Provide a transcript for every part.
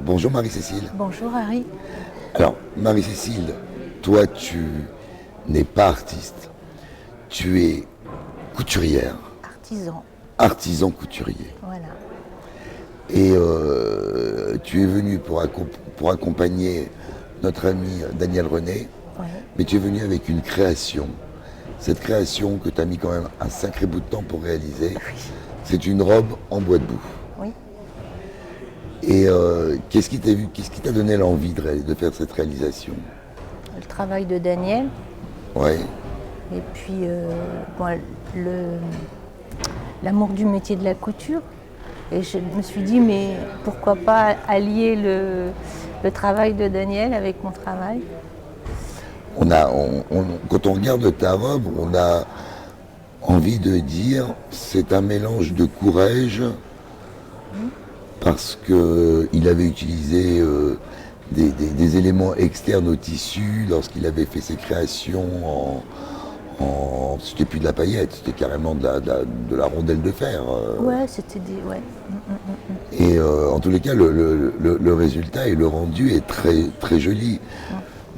Bonjour Marie-Cécile. Bonjour Harry. Alors Marie-Cécile, toi tu n'es pas artiste, tu es couturière, Artisan, artisan couturier. voilà. Et tu es venu pour accompagner notre ami Daniel René, Ouais. mais tu es venu avec une création. Cette création que tu as mis quand même un sacré bout de temps pour réaliser, c'est une robe en bois de boue. Oui. Et qu'est-ce qui t'a donné l'envie de faire cette réalisation? Le travail de Daniel. Ouais. Et puis l'amour du métier de la couture. Et je me suis dit, mais pourquoi pas allier le travail de Daniel avec mon travail? Quand on regarde ta robe, on a envie de dire c'est un mélange de courage parce qu'il avait utilisé des éléments externes au tissu lorsqu'il avait fait ses créations c'était plus de la paillette, c'était carrément de la rondelle de fer. Ouais, c'était des... Ouais. Et en tous les cas, le résultat et le rendu est très, très joli.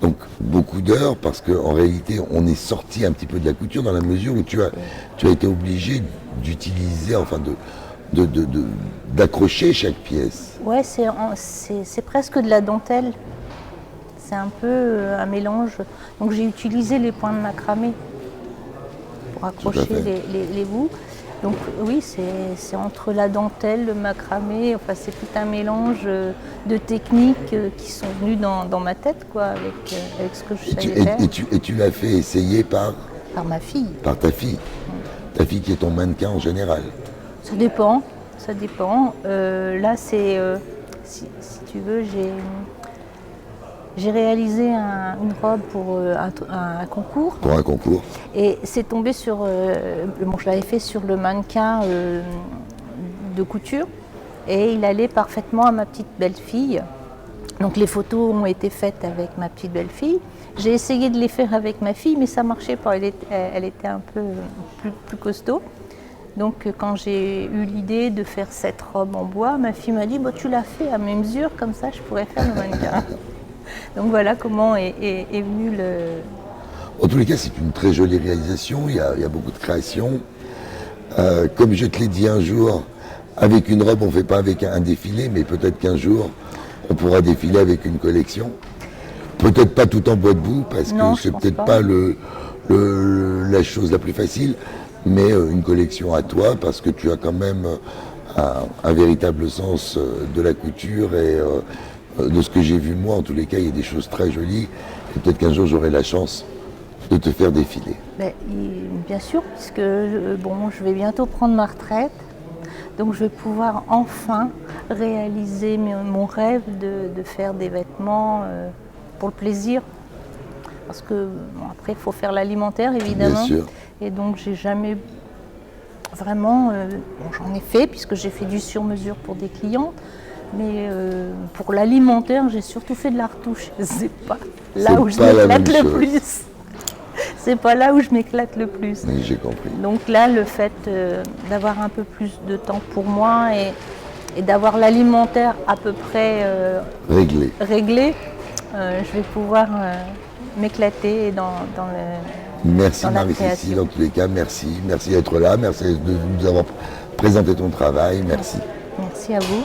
Donc beaucoup d'heures parce qu'en réalité on est sorti un petit peu de la couture dans la mesure où tu as été obligé d'utiliser, enfin d'accrocher chaque pièce. Ouais, c'est presque de la dentelle. C'est un peu un mélange. Donc j'ai utilisé les points de macramé pour accrocher les bouts. Donc oui, c'est entre la dentelle, le macramé, enfin c'est tout un mélange de techniques qui sont venues dans ma tête, quoi, avec ce que je savais faire. Et tu l'as fait essayer par Ma fille. Par ta fille. Ta fille qui est ton mannequin en général. Ça dépend, ça dépend. Là c'est, si tu veux, j'ai réalisé une robe pour un concours. Pour un concours. Et c'est tombé sur... je l'avais fait sur le mannequin de couture. Et il allait parfaitement à ma petite belle-fille. Donc les photos ont été faites avec ma petite belle-fille. J'ai essayé de les faire avec ma fille, mais ça ne marchait pas. Elle était un peu plus costaud. Donc quand j'ai eu l'idée de faire cette robe en bois, ma fille m'a dit bah, « tu l'as fait à mes mesures, comme ça je pourrais faire le mannequin ». Donc voilà comment est venu le... En tous les cas, c'est une très jolie réalisation, il y a beaucoup de créations. Comme je te l'ai dit un jour, avec une robe, on ne fait pas avec un défilé, mais peut-être qu'un jour, on pourra défiler avec une collection. Peut-être pas tout en bois de boue, parce que c'est peut-être pas la chose la plus facile, mais une collection à toi, parce que tu as quand même un véritable sens de la couture et de ce que j'ai vu moi. En tous les cas, il y a des choses très jolies, et peut-être qu'un jour, j'aurai la chance de te faire défiler. Bien sûr, puisque je vais bientôt prendre ma retraite, donc je vais pouvoir enfin réaliser mon rêve de faire des vêtements pour le plaisir. Parce que après, il faut faire l'alimentaire, évidemment. Bien sûr. Et donc, j'ai jamais vraiment... j'en ai fait, puisque j'ai fait du sur-mesure pour des clients. Mais pour l'alimentaire, j'ai surtout fait de la retouche. C'est pas là où je m'éclate le plus. C'est pas là où je m'éclate le plus. Oui, j'ai compris. Donc là, le fait d'avoir un peu plus de temps pour moi et d'avoir l'alimentaire à peu près réglé, je vais pouvoir m'éclater dans Merci dans la Marie-Cécile, création. en tous les cas, merci. Merci d'être là, merci de nous avoir présenté ton travail, merci. Merci à vous.